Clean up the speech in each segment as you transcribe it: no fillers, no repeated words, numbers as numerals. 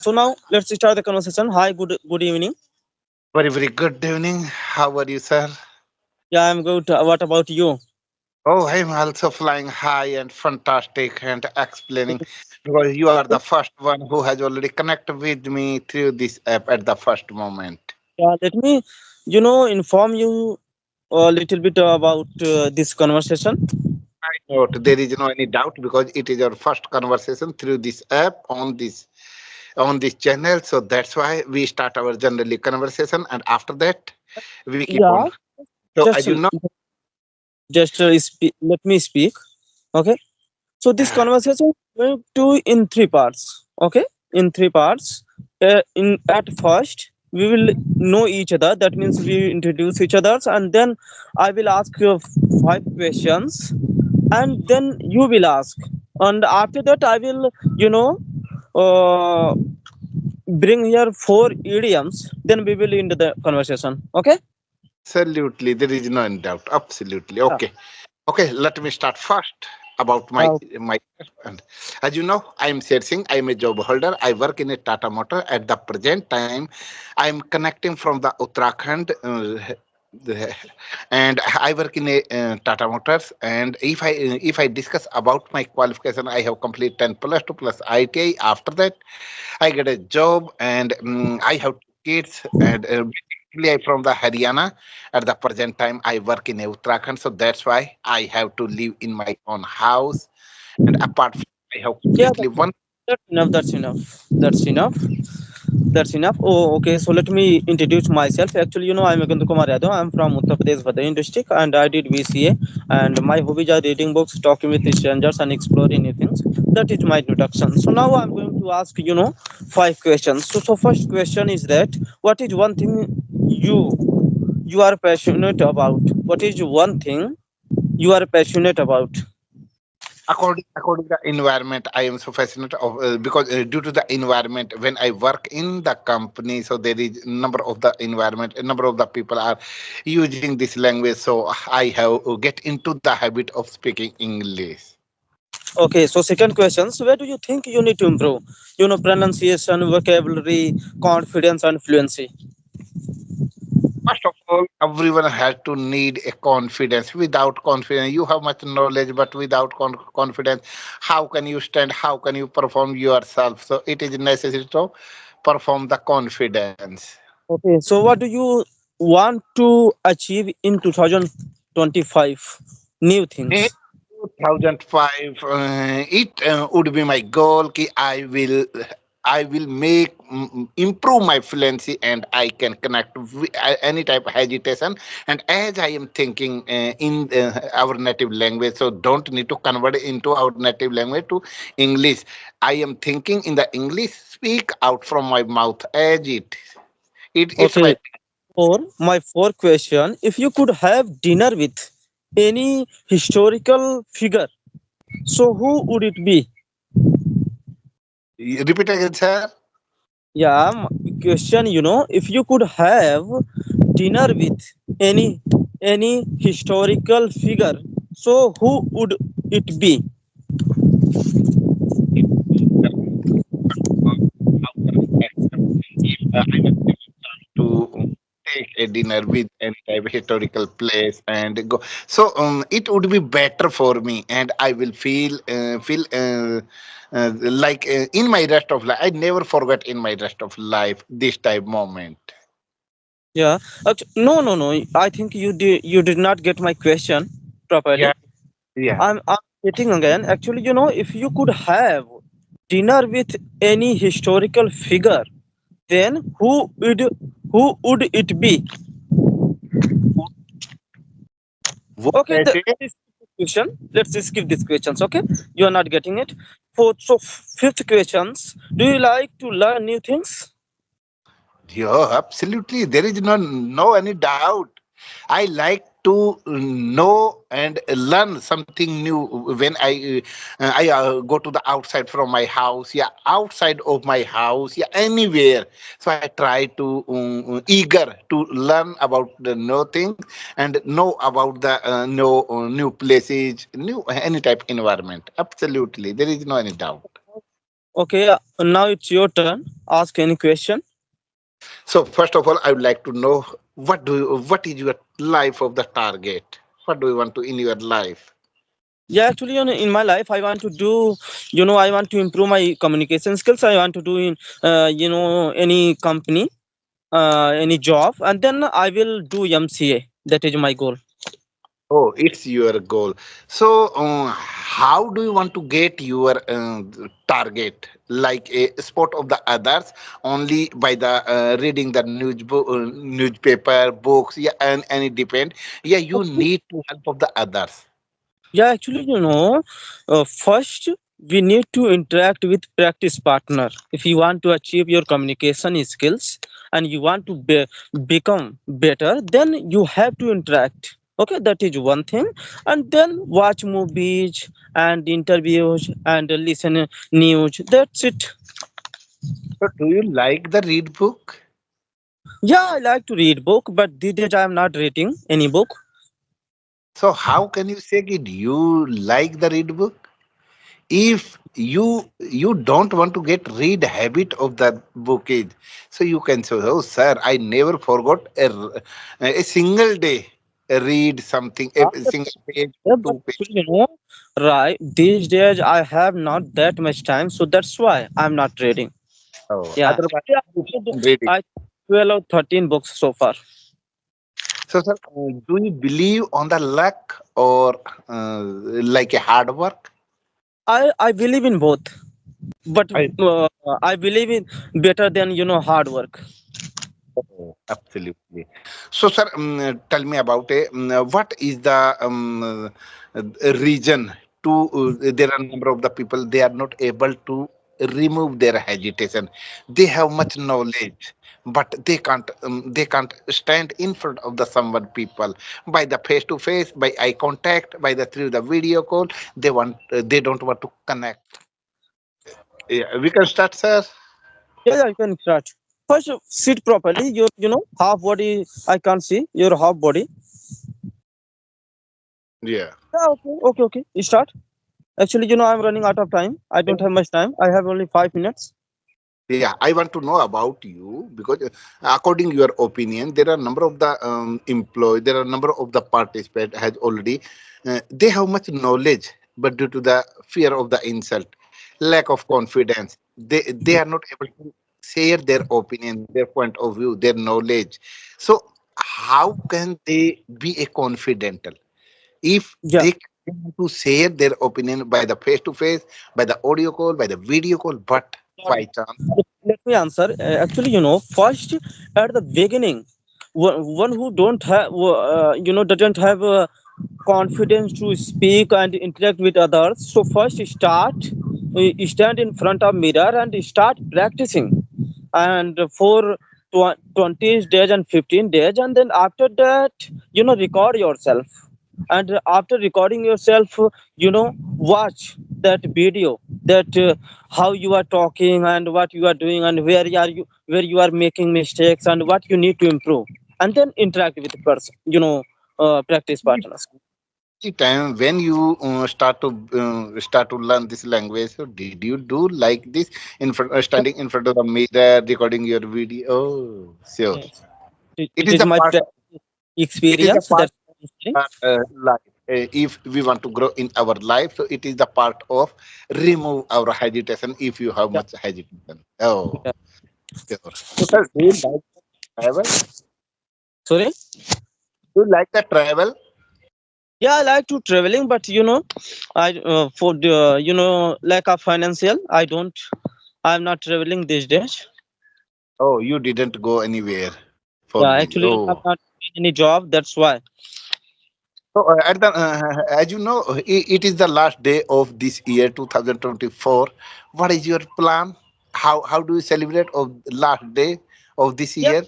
So now let's start the conversation. Hi, good evening. Very, very good evening. How are you, sir? Yeah, I'm good. What about you? Oh, I'm also flying high and fantastic and explaining because you are the first one who has already connected with me through this app at the first moment. Yeah, let me, inform you a little bit about this conversation. I know there is no any doubt because it is our first conversation through this app on this channel. So that's why we start our generally conversation, and after that we keep Yeah, on. So just as you know, let me speak. Okay. So this conversation is going to in three parts. Okay, in three parts. In at first we will know each other. That means we introduce each others, and then I will ask you five questions, and then you will ask, and after that I will, uh, bring here four idioms. Then we will into the conversation. Okay. absolutely there is no doubt. Absolutely Yeah. okay. Okay, let me start first about my Uh, my and as you know, I am Sher Singh. I am a job holder. I work in a Tata Motor. At the present time, I am connecting from the Uttarakhand. And I work in a Tata Motors. And if I discuss about my qualification, I have completed 10 plus 2 plus ITI. After that, I get a job and I have two kids and basically I'm from the Haryana. At the present time, I work in Uttarakhand, so that's why I have to live in my own house. And apart from, I have yeah, completely one. that's enough. That's enough. That's enough. That's enough. Oh, okay. So let me introduce myself. Actually, I'm Akantu Kumar Yadav. I'm from Uttar Pradesh, Bhadai district, and I did BCA. And my hobbies are reading books, talking with strangers, and exploring new things. That is my introduction. So now I'm going to ask, five questions. So first question is that what is one thing you are passionate about? What is one thing you are passionate about? According to the environment, I am so fascinated of because due to the environment, when I work in the company, so there is number of the environment, a number of the people are using this language. So I have get into the habit of speaking English. Okay, so second question. So where do you think you need to improve? Pronunciation, vocabulary, confidence, and fluency. First of all, everyone has to need a confidence. Without confidence, you have much knowledge, but without confidence, how can you stand? How can you perform yourself? So it is necessary to perform the confidence. Okay, so what do you want to achieve in 2025? New In things. 2005, it would be my goal ki I will make improve my fluency and I can connect with any type of hesitation. And as I am thinking in our native language, so don't need to convert into our native language to English. I am thinking in the English, speak out from my mouth as it's my. Okay, for my fourth question, if you could have dinner with any historical figure, so who would it be? Repeat again, sir. Yeah, question, if you could have dinner with any historical figure, so who would it be? I'm to take a dinner with any type of historical place and go. So it would be better for me, and I will feel like in my rest of life. I never forget in my rest of life this type moment. Yeah. No, no, no. I think you did not get my question properly. Yeah, yeah. I'm getting again. Actually, if you could have dinner with any historical figure, then who would it be? What Okay, I say? this question. Let's just skip these questions. Okay, you are not getting it. Fifth questions. Do you like to learn new things? Yeah, absolutely. There is no any doubt. I like to know and learn something new when I go to the outside from my house, yeah, outside of my house, yeah, anywhere. So I try to eager to learn about the new things and know about the new places, new any type environment. Absolutely, there is no any doubt. Okay, now it's your turn. Ask any question. So first of all, I would like to know what is your life of the target? What do you want to in your life? Yeah, actually, in my life, I want to do, I want to improve my communication skills. I want to do in, any company, any job, and then I will do MCA. That is my goal. Oh, it's your goal. So, how do you want to get your target? Like a spot of the others, only by the reading the newspaper, books, yeah, and it depend. Yeah, you need to help of the others. Yeah, actually, first we need to interact with practice partner. If you want to achieve your communication skills and you want to become better, then you have to interact. Okay, that is one thing. And then watch movies and interviews and listen news. That's it. So, do you like the read book? Yeah, I like to read book, but these days I am not reading any book. So, how can you say it? You like the read book? If you don't want to get read habit of that book is, so you can say, oh sir, I never forgot a single day read something, Yeah, a single page or yeah, but two page. actually, right, these days I have not that much time, so that's why I'm not reading. Oh, Yeah, otherwise actually, you I can read it. I 12 or 13 books so far. So sir, do you believe on the luck or like a hard work? I believe in both, but I I believe in better than hard work. Oh, absolutely. So, sir, tell me about what is the reason to there are number of the people they are not able to remove their agitation. They have much knowledge, but they can't stand in front of the someone people by the face to face, by eye contact, by the through the video call. They don't want to connect. Yeah, we can start, sir. Yeah, yeah, you can start. First, sit properly. Your half body I can't see your half body. Yeah. Yeah, okay, okay, okay. You start. Actually, I'm running out of time. I don't have much time. I have only 5 minutes. Yeah, I want to know about you because according your opinion, there are number of the employee, there are number of the participant has already they have much knowledge, but due to the fear of the insult, lack of confidence, they are not able to share their opinion, their point of view, their knowledge. So how can they be a confidential if Yeah. they can to share their opinion by the face to face, by the audio call, by the video call, but Got by it. chance. Let me answer. Actually, first at the beginning, one who don't have, doesn't have confidence to speak and interact with others. So first stand in front of mirror and start practicing, and for 20 days and 15 days, and then after that, record yourself, and after recording yourself, watch that video, that how you are talking and what you are doing and where you are making mistakes and what you need to improve, and then interact with the person, practice partners. The time when you start to learn this language, so did you do like this in front, standing in front of the mirror, recording your video? Oh, sure. Yes. It It is is the my part. It is the experience part that. of our life. If we want to grow in our life, so it is the part of remove our hesitation. If you have Yeah, much hesitation, oh, yeah. sure. So, sir, do you like travel? Sorry. Do you like the travel? Yeah, I like to traveling, but I for the lack of financial, I'm not traveling these days. Oh, you didn't go anywhere for Yeah, the actually, I'm oh. not doing any job. That's why. So, as you know, it is the last day of this year, 2024. What is your plan? How do you celebrate of last day of this Yeah, year?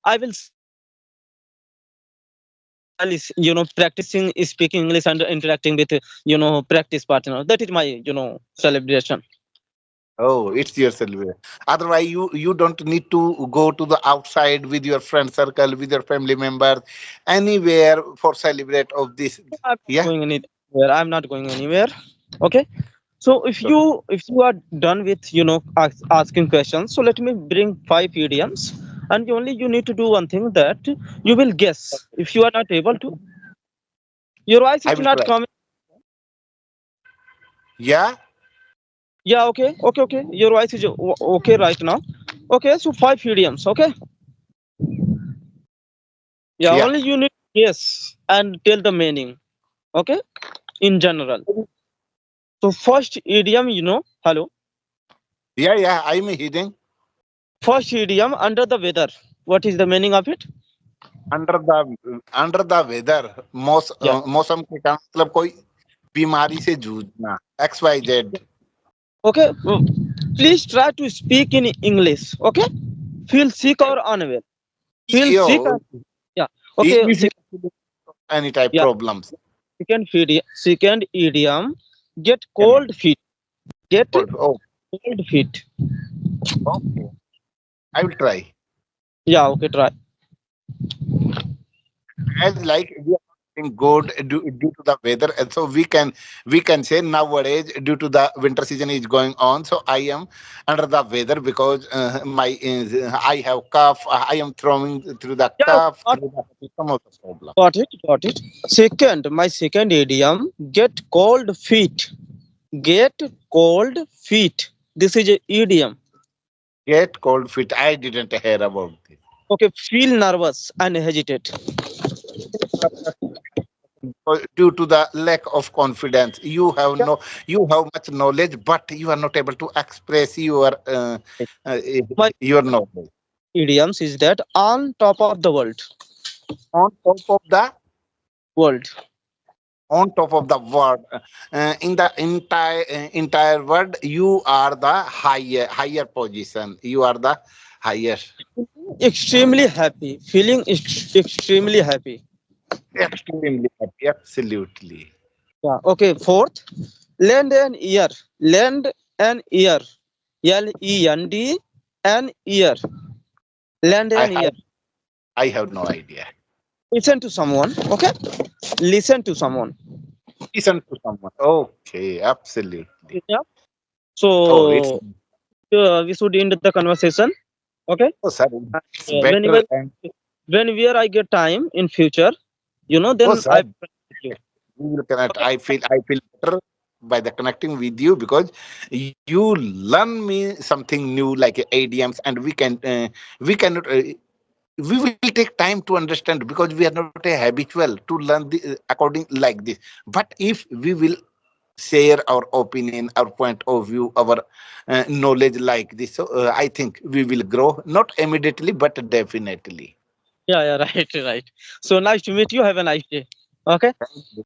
I will celebrate while practicing speaking English and interacting with practice partner. That is my celebration. Oh, it's your celebration. Otherwise, you don't need to go to the outside with your friend circle, with your family members, anywhere for celebrate of this. I'm not Yeah. going anywhere. I'm not going anywhere. Okay. So So if you are done with asking questions, so let me bring five idioms, and only you need to do one thing, that you will guess. If you are not able to, your voice I is will not try. coming. Yeah, Yeah, okay. Your voice is okay right now. Okay, so five idioms. Okay, yeah, yeah, only you need to guess and tell the meaning. Okay, in general. So first idiom, hello. yeah. I'm hearing First idiom, under the weather. What is the meaning of it? Under the weather Yeah. मौसम के का मतलब कोई बीमारी से जूझना X Y Z Okay. Please try to speak in English. Okay. Feel sick or unwell. Feel yo sick. Yeah. Okay. If any type Yeah. Problems Second idiom. Get can cold feet. Get oh cold feet. Okay I will try Yeah. Okay. Try. as like we are doing good due to the weather and so we can say nowadays due to the winter season is going on so I am under the weather because my I have cough I am throwing through the Yeah. cough Got, through the some of the problem. got it. Got it. Second, my second idiom. Get cold feet. Get cold feet. This is a idiom. Get cold feet. I didn't hear about this. Okay. Feel nervous and hesitate. Due to the lack of confidence, you have much knowledge, but you are not able to express uh, My your knowledge idioms is that on top of the world. on top of the World. world in the entire world. You are the higher position. You are the higher. Extremely happy. Feeling extremely happy. Extremely happy. Absolutely. Yeah. Okay. Fourth, lend an ear. Lend an ear. Lend an ear. Lend I an have ear. I have no idea. Listen to someone. Okay. Listen to someone. Listen to someone. Okay, absolutely. Yeah. Oh, it's So we should end the conversation. Okay. oh, sir, And, it's better whenever and whenever I get time in future, oh, then sir, I with you. we will connect. Okay. I feel better by the connecting with you because you learn me something new like idioms, and we cannot we will take time to understand because we are not a habitual to learn the according like this. But if we will share our opinion, our point of view, our knowledge like this, so I think we will grow not immediately but definitely. Yeah. Yeah. Right. Right. So nice to meet you. Have a nice day. Okay.